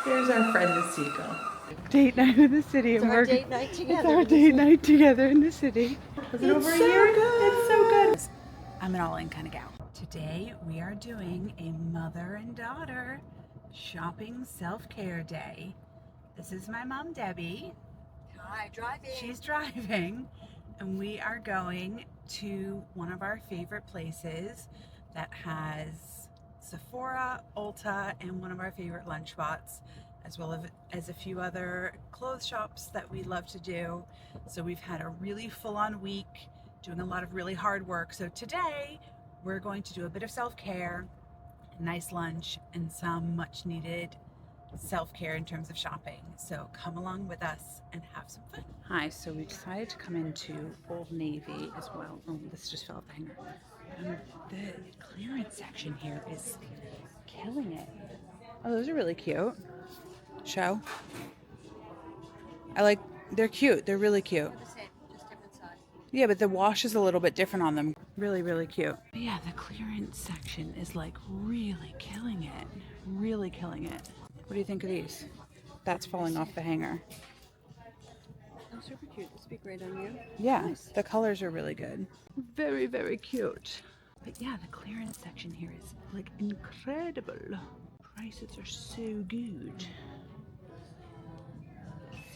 There's our friend the seagull. Date night in the city. It's our date night together. It's our date night together in the city. Was it over here? Good. It's so good. I'm an all-in kind of gal. Today we are doing a mother and daughter shopping self-care day. This is my mom, Debbie. Hi, driving. She's driving, and we are going to one of our favorite places that has Sephora, Ulta, and one of our favorite lunch spots, as well as a few other clothes shops that we love to do. So we've had a really full-on week doing a lot of really hard work. So today we're going to do a bit of self-care, a nice lunch, and some much needed self-care in terms of shopping. So come along with us and have some fun. Hi, so we decided to come into Old Navy as well. Oh, this just fell off the hanger. The clearance section here is killing it. Oh, those are really cute. Show. They're cute. They're really cute. Just different size. Yeah, but the wash is a little bit different on them. Really, really cute. But yeah, the clearance section is like really killing it. Really killing it. What do you think of these? That's falling off the hanger. Oh, super cute. This would be great on you. Yeah, Nice. the colors are really good. Very, very cute. But yeah, the clearance section here is like incredible. Prices are so good.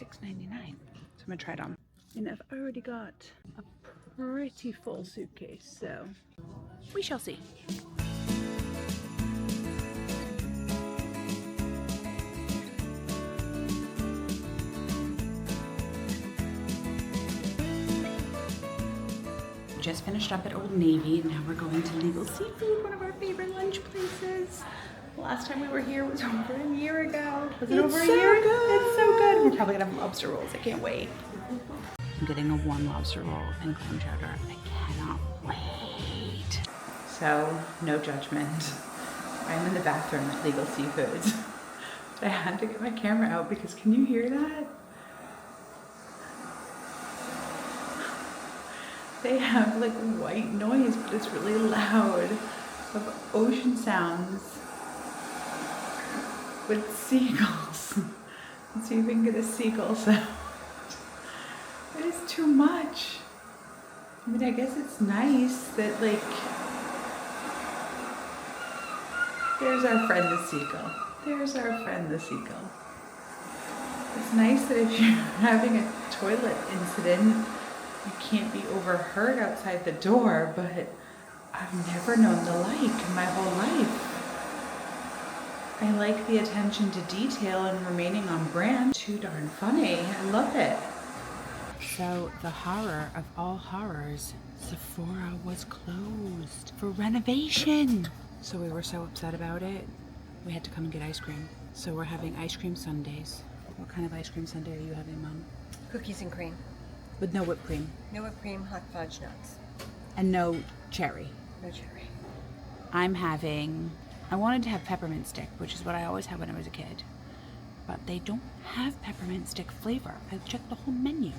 $6.99. So I'm gonna try it on. And I've already got a pretty full suitcase, so we shall see. Just finished up at Old Navy, and now we're going to Legal Seafood, one of our favorite lunch places. The last time we were here was over a year ago. Was it over a year? Good. It's so good. We're probably gonna have lobster rolls. I can't wait. I'm getting a warm lobster roll and clam chowder. I cannot wait. So, no judgment. I'm in the bathroom at Legal Seafoods. But I had to get my camera out because can you hear that? They have like white noise, but it's really loud, of ocean sounds with seagulls. Let's see if we can get a seagull sound. It is too much. I mean, I guess it's nice that like, there's our friend the seagull. There's our friend the seagull. It's nice that if you're having a toilet incident, you can't be overheard outside the door, but I've never known the like in my whole life. I like the attention to detail and remaining on brand. Too darn funny. I love it. So the horror of all horrors, Sephora was closed for renovation. So we were so upset about it, we had to come and get ice cream. So we're having ice cream sundaes. What kind of ice cream sundae are you having, Mom? Cookies and cream. With no whipped cream. No whipped cream, hot fudge nuts. And no cherry. No cherry. I wanted to have peppermint stick, which is what I always had when I was a kid. But they don't have peppermint stick flavor. I checked the whole menu.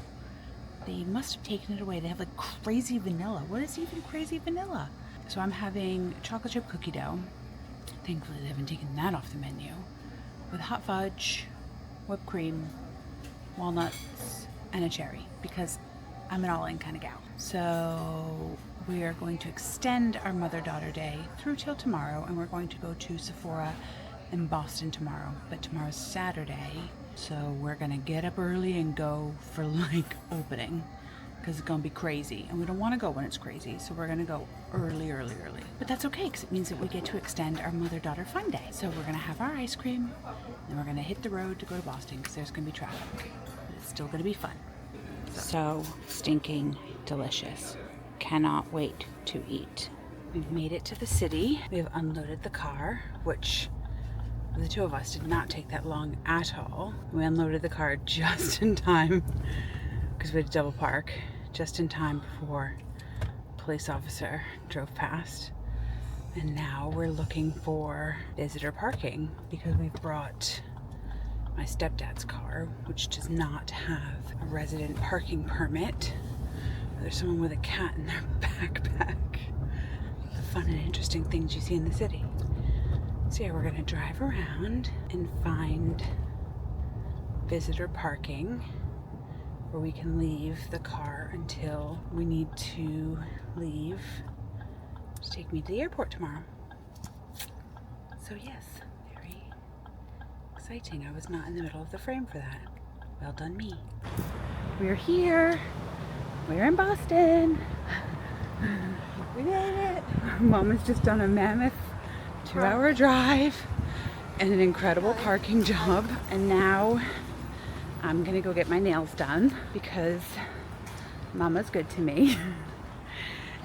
They must have taken it away. They have like crazy vanilla. What is even crazy vanilla? So I'm having chocolate chip cookie dough. Thankfully they haven't taken that off the menu. With hot fudge, whipped cream, walnuts, and a cherry, because I'm an all-in kind of gal. So we are going to extend our mother-daughter day through till tomorrow, and we're going to go to Sephora in Boston tomorrow. But tomorrow's Saturday, so we're gonna get up early and go for like opening, because it's gonna be crazy, and we don't want to go when it's crazy, so we're gonna go early. But that's okay, because it means that we get to extend our mother-daughter fun day. So we're gonna have our ice cream, and we're gonna hit the road to go to Boston, because there's gonna be traffic. It's still gonna be fun. So stinking delicious. Cannot wait to eat. We've made it to the city. We've unloaded the car, which the two of us did not take that long at all. We unloaded the car just in time because we had to double park just in time before a police officer drove past. And now we're looking for visitor parking because we've brought my stepdad's car, which does not have a resident parking permit. There's someone with a cat in their backpack. The fun and interesting things you see in the city. So So yeah, we're gonna drive around and find visitor parking where we can leave the car until we need to leave to take me to the airport tomorrow. So yes, very exciting. I was not in the middle of the frame for that. Well done me. We're here. We're in Boston. We made it. Mom has just done a mammoth 2-hour drive and an incredible parking job. And now I'm gonna go get my nails done because Mama's good to me.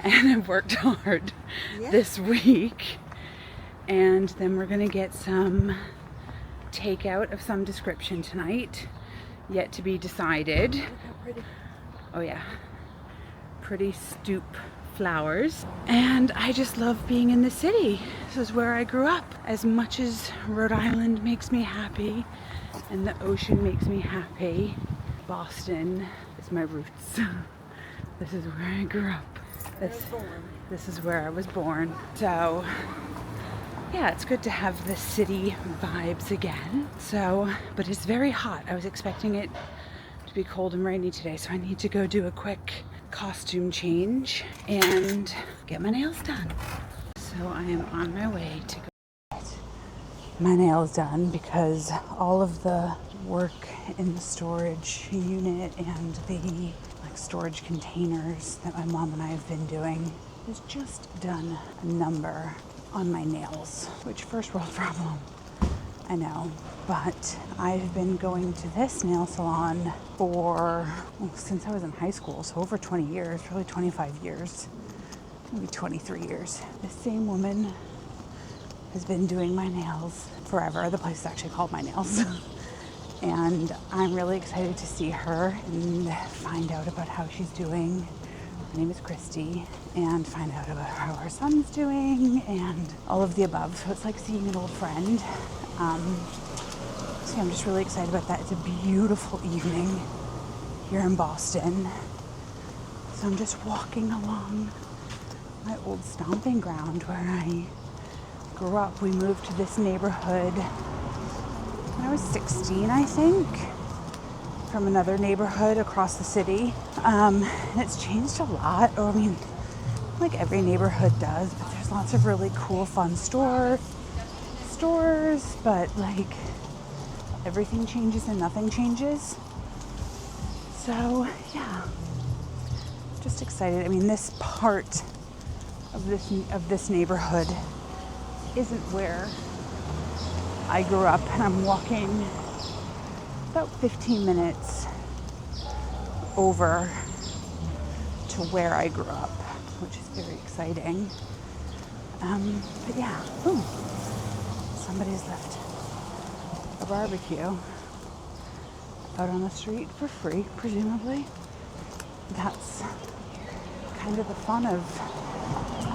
And I've worked hard this week. And then we're gonna get some takeout of some description tonight. Yet to be decided. Look how pretty. Oh yeah. Pretty stoop flowers. And I just love being in the city. This is where I grew up. As much as Rhode Island makes me happy and the ocean makes me happy, Boston is my roots. This is where I grew up. This is where I was born. So yeah, it's good to have the city vibes again. So, but it's very hot. I was expecting it to be cold and rainy today, so I need to go do a quick costume change and get my nails done. So I am on my way to go get my nails done because all of the work in the storage unit and the storage containers that my mom and I have been doing has just done a number on my nails, which first world problem, I know, but I've been going to this nail salon for since I was in high school, so over 20 years, probably 25 years, maybe 23 years. The same woman has been doing my nails forever. The place is actually called My Nails. And I'm really excited to see her and find out about how she's doing. Her name is Christy, and find out about how her son's doing and all of the above. So it's like seeing an old friend. So I'm just really excited about that. It's a beautiful evening here in Boston. So I'm just walking along my old stomping ground where I grew up. We moved to this neighborhood when I was 16, I think, from another neighborhood across the city. And it's changed a lot. I mean, like every neighborhood does, but there's lots of really cool, fun stores, but like everything changes and nothing changes. So yeah, just excited. I mean, this part of this neighborhood isn't where I grew up, and I'm walking about 15 minutes over to where I grew up, which is very exciting. But yeah, ooh, somebody's left a barbecue out on the street for free, presumably. That's kind of the fun of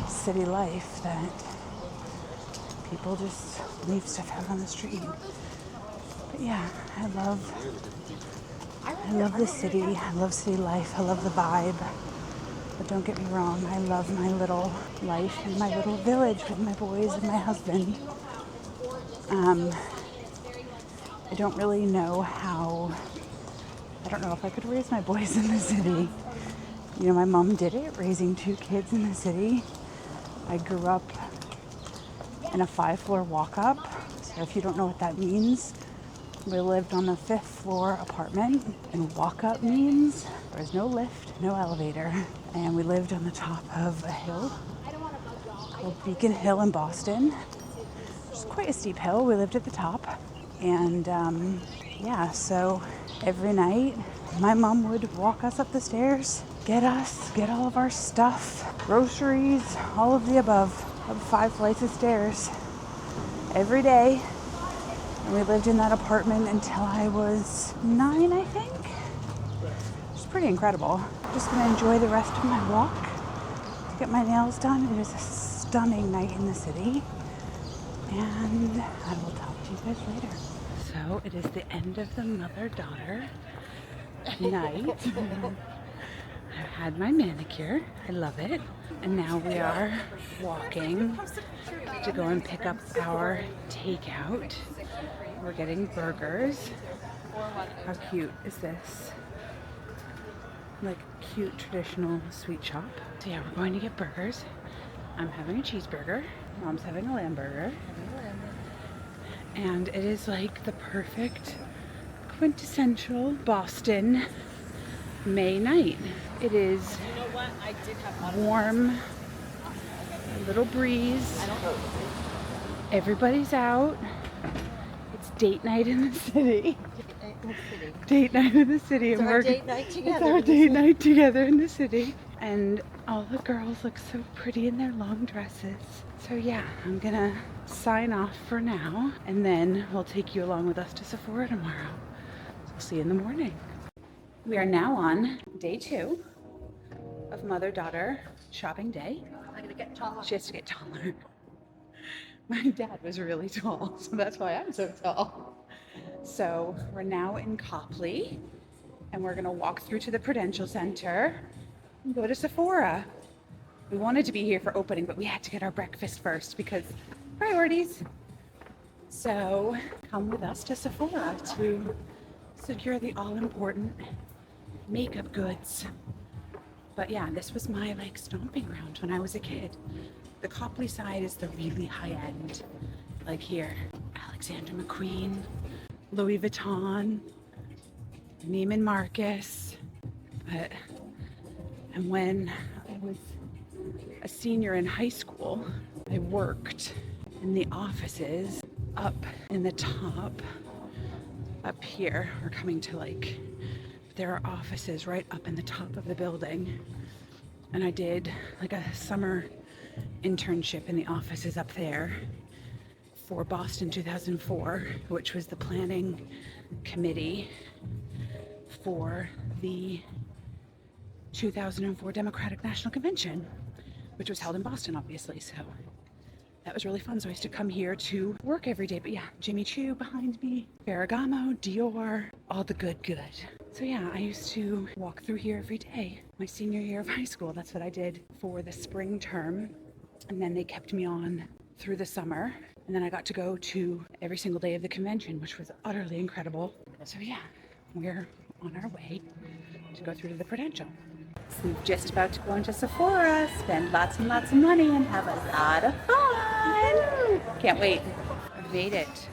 city life, that people just leave stuff out on the street. But yeah, I love the city. I love city life. I love the vibe. But don't get me wrong, I love my little life in my little village with my boys and my husband. I don't really know how, I don't know if I could raise my boys in the city. You know, my mom did it, raising 2 kids in the city. I grew up in a 5-floor walk-up. So if you don't know what that means, we lived on the 5th floor apartment, and walk-up means there's no lift, no elevator, and we lived on the top of a hill called Beacon Hill in Boston. It's quite a steep hill. We lived at the top, and yeah, so every night my mom would walk us up the stairs, get all of our stuff, groceries, all of the above, up 5 flights of stairs every day. And we lived in that apartment until I was 9, I think. It's pretty incredible. I'm just gonna enjoy the rest of my walk to get my nails done. It is a stunning night in the city, and I will talk to you guys later. So it is the end of the mother-daughter night. had my manicure. I love it. And now we are walking to go and pick up our takeout. We're getting burgers. How cute is this? Like cute traditional sweet shop. So yeah, we're going to get burgers. I'm having a cheeseburger. Mom's having a lamb burger. And it is like the perfect quintessential Boston May night. It is warm, a little breeze. Everybody's out. It's date night in the city. Date night in the city. It's our date night together. It's our date night together in the city. And all the girls look so pretty in their long dresses. So yeah, I'm gonna sign off for now, and then we'll take you along with us to Sephora tomorrow. So we'll see you in the morning. We are now on day 2 of mother-daughter shopping day. I'm gonna get taller. She has to get taller. My dad was really tall, so that's why I'm so tall. So we're now in Copley, and we're gonna walk through to the Prudential Center and go to Sephora. We wanted to be here for opening, but we had to get our breakfast first because priorities. So come with us to Sephora to secure the all-important makeup goods. But yeah, this was my like stomping ground when I was a kid. The Copley side is the really high end. Like here, Alexander McQueen, Louis Vuitton, Neiman Marcus. And when I was a senior in high school, I worked in the offices up in the top, up here. We're coming to like, there are offices right up in the top of the building. And I did like a summer internship in the offices up there for Boston 2004, which was the planning committee for the 2004 Democratic National Convention, which was held in Boston, obviously. So that was really fun. So I used to come here to work every day. But yeah, Jimmy Choo behind me, Ferragamo, Dior, all the good. So yeah, I used to walk through here every day. My senior year of high school, that's what I did for the spring term. And then they kept me on through the summer. And then I got to go to every single day of the convention, which was utterly incredible. So yeah, we're on our way to go through to the Prudential. So we're just about to go into Sephora, spend lots and lots of money, and have a lot of fun. Can't wait. I've made it.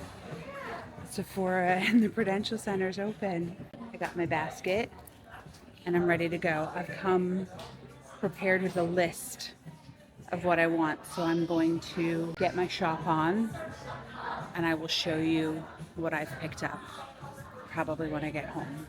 Sephora and the Prudential Center's open. I got my basket, and I'm ready to go. I've come prepared with a list of what I want, so I'm going to get my shop on, and I will show you what I've picked up, probably when I get home.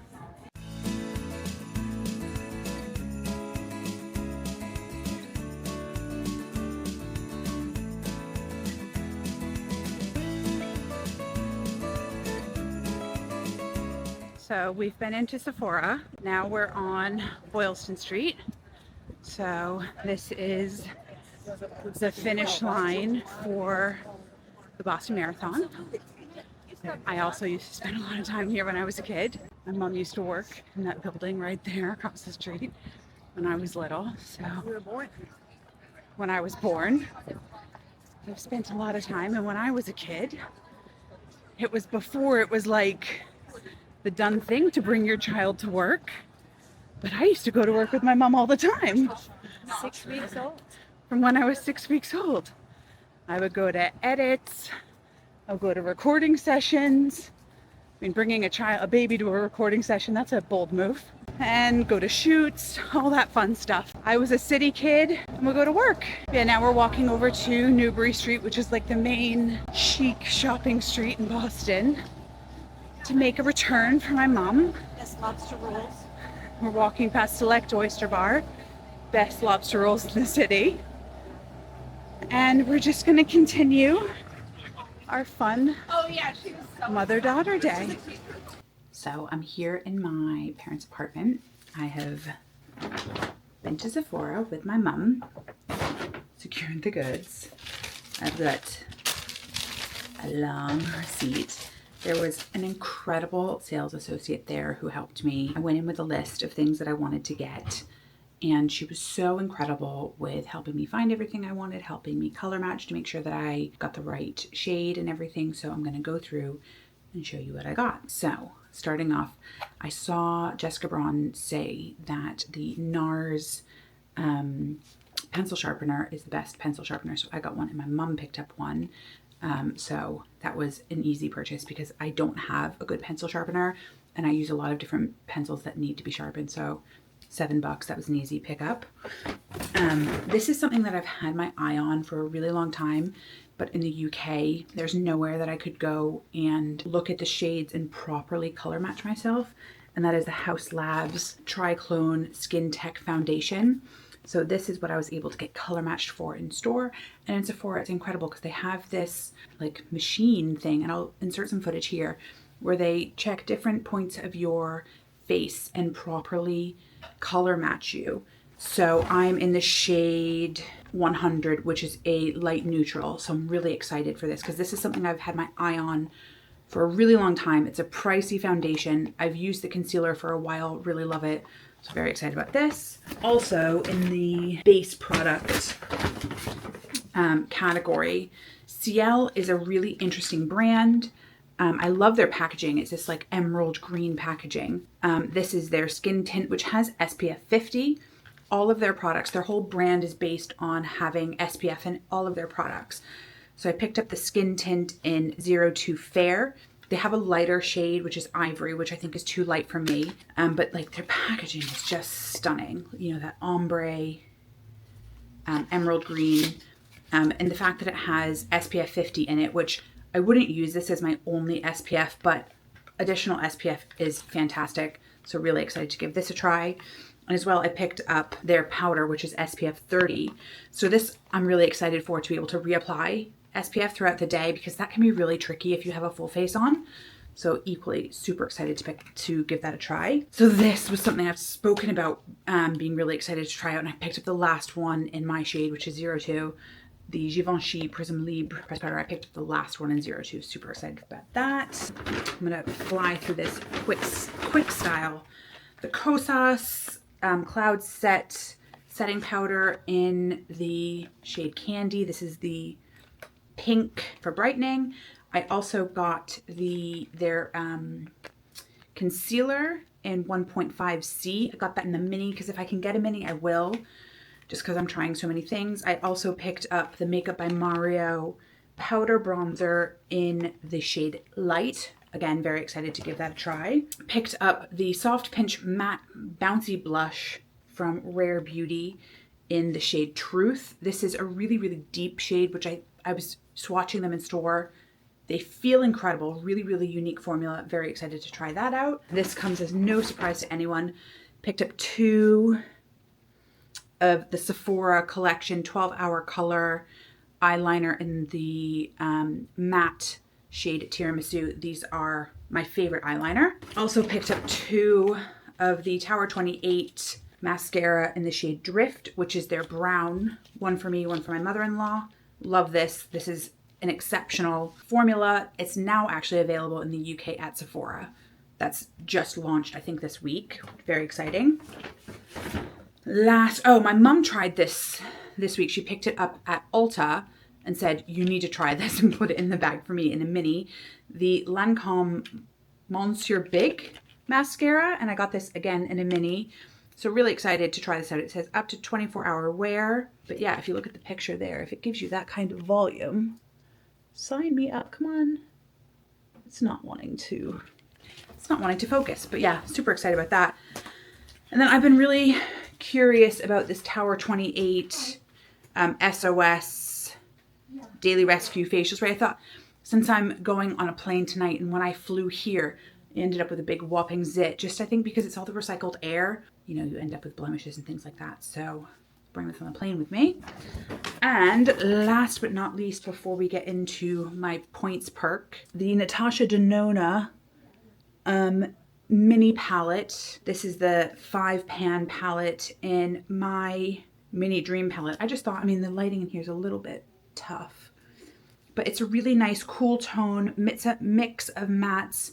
So we've been into Sephora. Now we're on Boylston Street. So this is the finish line for the Boston Marathon. I also used to spend a lot of time here when I was a kid. My mom used to work in that building right there across the street when I was little. So when I was born, I've spent a lot of time. And when I was a kid, it was before it was like the done thing to bring your child to work. But I used to go to work with my mom all the time. 6 weeks old. From when I was 6 weeks old. I would go to edits. I would go to recording sessions. I mean, bringing a baby to a recording session, that's a bold move. And go to shoots, all that fun stuff. I was a city kid and would go to work. Yeah, now we're walking over to Newbury Street, which is like the main chic shopping street in Boston, to make a return for my mom. Best lobster rolls. We're walking past Select Oyster Bar, best lobster rolls in the city. And we're just gonna continue our fun mother-daughter day. So I'm here in my parents' apartment. I have been to Sephora with my mom, secured the goods. I've got a long receipt. There was an incredible sales associate there who helped me. I went in with a list of things that I wanted to get, And she was so incredible with helping me find everything I wanted, helping me color match to make sure that I got the right shade and everything. So I'm going to go through and show you what I got. So starting off, I saw Jessica Braun say that the NARS pencil sharpener is the best pencil sharpener. So I got one and my mom picked up one. So that was an easy purchase because I don't have a good pencil sharpener and I use a lot of different pencils that need to be sharpened. So $7, that was an easy pickup. This is something that I've had my eye on for a really long time, but in the UK, there's nowhere that I could go and look at the shades and properly color match myself. And that is the House Labs Triclone Skin Tech Foundation. So this is what I was able to get color matched for in store. And in Sephora, it's incredible because they have this like machine thing, and I'll insert some footage here, where they check different points of your face and properly color match you. So I'm in the shade 100, which is a light neutral. So I'm really excited for this because this is something I've had my eye on for a really long time. It's a pricey foundation. I've used the concealer for a while, really love it. So very excited about this. Also in the base product category, Ciel is a really interesting brand. I love their packaging. It's this like emerald green packaging. This is their skin tint, which has SPF 50. All of their products, their whole brand is based on having SPF in all of their products. So I picked up the skin tint in 02 Fair. They have a lighter shade, which is ivory, which I think is too light for me. But like their packaging is just stunning. You know, that ombre, emerald green, and the fact that it has SPF 50 in it, which I wouldn't use this as my only SPF, but additional SPF is fantastic. So really excited to give this a try. And as well, I picked up their powder, which is SPF 30. So this I'm really excited for, to be able to reapply SPF throughout the day, because that can be really tricky if you have a full face on. So equally super excited to give that a try. So this was something I've spoken about being really excited to try out, and I picked up the last one in my shade, which is 02. The Givenchy Prism Libre press powder. I picked up the last one in 02. Super excited about that. I'm gonna fly through this quick style. The Kosas Cloud Set setting powder in the shade Candy. This is the pink for brightening. I also got their concealer in 1.5C. I got that in the mini because if I can get a mini, I will, just because I'm trying so many things. I also picked up the Makeup by Mario powder bronzer in the shade Light. Again, very excited to give that a try. Picked up the Soft Pinch Matte Bouncy Blush from Rare Beauty in the shade Truth. This is a really, really deep shade, which I was swatching them in store. They feel incredible, really, really unique formula. Very excited to try that out. This comes as no surprise to anyone. Picked up 2 of the Sephora collection 12-hour color eyeliner in the matte shade Tiramisu. These are my favorite eyeliner. Also picked up 2 of the Tower 28 mascara in the shade Drift, which is their brown. One for me, one for my mother-in-law. Love this. This is an exceptional formula. It's now actually available in the UK at Sephora. That's just launched, I think, this week. Very exciting. My mum tried this week. She picked it up at Ulta and said, you need to try this, and put it in the bag for me in a mini. The Lancome Monsieur Big mascara, and I got this again in a mini. So really excited to try this out. It says up to 24-hour wear. But yeah, if you look at the picture there, if it gives you that kind of volume, sign me up. Come on. It's not wanting to focus. But yeah, super excited about that. And then I've been really curious about this Tower 28 SOS Daily Rescue facial spray. I thought, since I'm going on a plane tonight, and when I flew here, I ended up with a big whopping zit. Just I think because it's all the recycled air, you know, you end up with blemishes and things like that. So bring this on the plane with me. And last but not least, before we get into my points perk, the Natasha Denona mini palette. This is the 5-pan palette in my mini dream palette. I just thought, I mean, the lighting in here is a little bit tough, but it's a really nice cool tone mix of mattes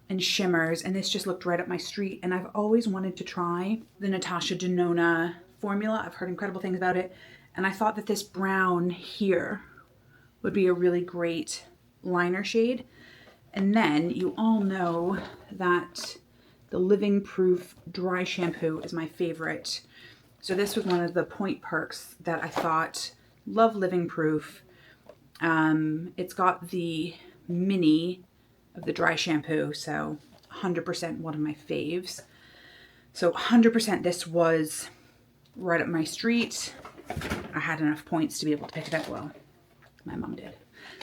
and shimmers, and this just looked right up my street. And I've always wanted to try the Natasha Denona formula. I've heard incredible things about it. And I thought that this brown here would be a really great liner shade. And then you all know that the Living Proof dry shampoo is my favorite. So this was one of the point perks that I thought, love Living Proof. It's got the mini of the dry shampoo, so 100% one of my faves. So 100% this was right up my street. I had enough points to be able to pick it up. Well, my mom did.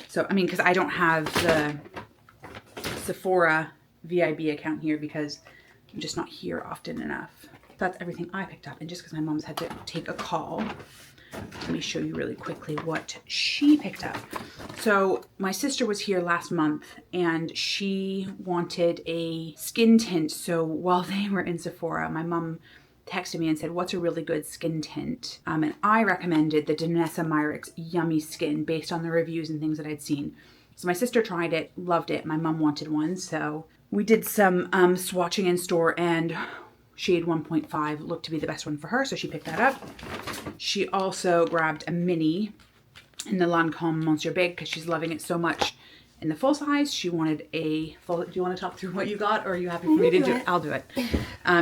So, I mean, because I don't have the Sephora VIB account here because I'm just not here often enough. That's everything I picked up. And just because my mom's had to take a call, let me show you really quickly what she picked up. So my sister was here last month and she wanted a skin tint. So while they were in Sephora, my mom texted me and said, what's a really good skin tint? And I recommended the Danessa Myricks Yummy Skin based on the reviews and things that I'd seen. So my sister tried it, loved it. My mom wanted one. So we did some swatching in store and shade 1.5 looked to be the best one for her. So she picked that up. She also grabbed a mini in the Lancome Monsieur Big because she's loving it so much. In the full size, she wanted a full. Do you want to talk through what you got, or are you happy for me to do it? I'll do it.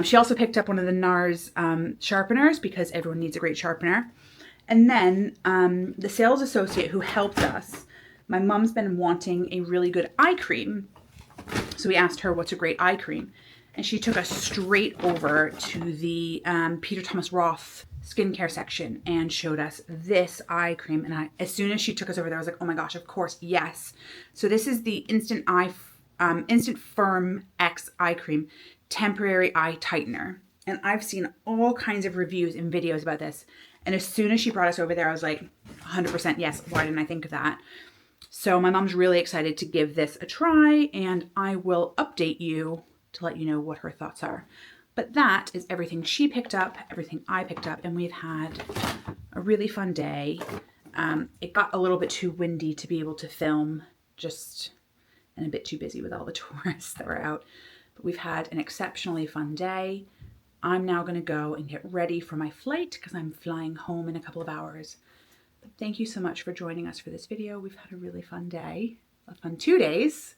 She also picked up one of the NARS sharpeners because everyone needs a great sharpener. And then the sales associate who helped us, my mom's been wanting a really good eye cream. So we asked her what's a great eye cream. And she took us straight over to the Peter Thomas Roth skincare section and showed us this eye cream. And as soon as she took us over there, I was like, oh my gosh, of course, yes. So this is the Instant Firm X Eye Cream Temporary Eye Tightener. And I've seen all kinds of reviews and videos about this. And as soon as she brought us over there, I was like, 100% yes. Why didn't I think of that? So my mom's really excited to give this a try, and I will update you to let you know what her thoughts are. But that is everything she picked up, everything I picked up, and we've had a really fun day. It got a little bit too windy to be able to film, and a bit too busy with all the tourists that were out. But we've had an exceptionally fun day. I'm now going to go and get ready for my flight because I'm flying home in a couple of hours. But thank you so much for joining us for this video. We've had a really fun day, a fun 2 days,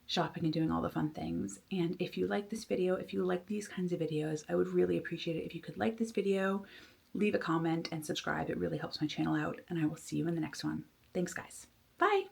shopping and doing all the fun things. And if you like this video, if you like these kinds of videos, I would really appreciate it if you could like this video, leave a comment, and subscribe. It really helps my channel out, and I will see you in the next one. Thanks, guys. Bye.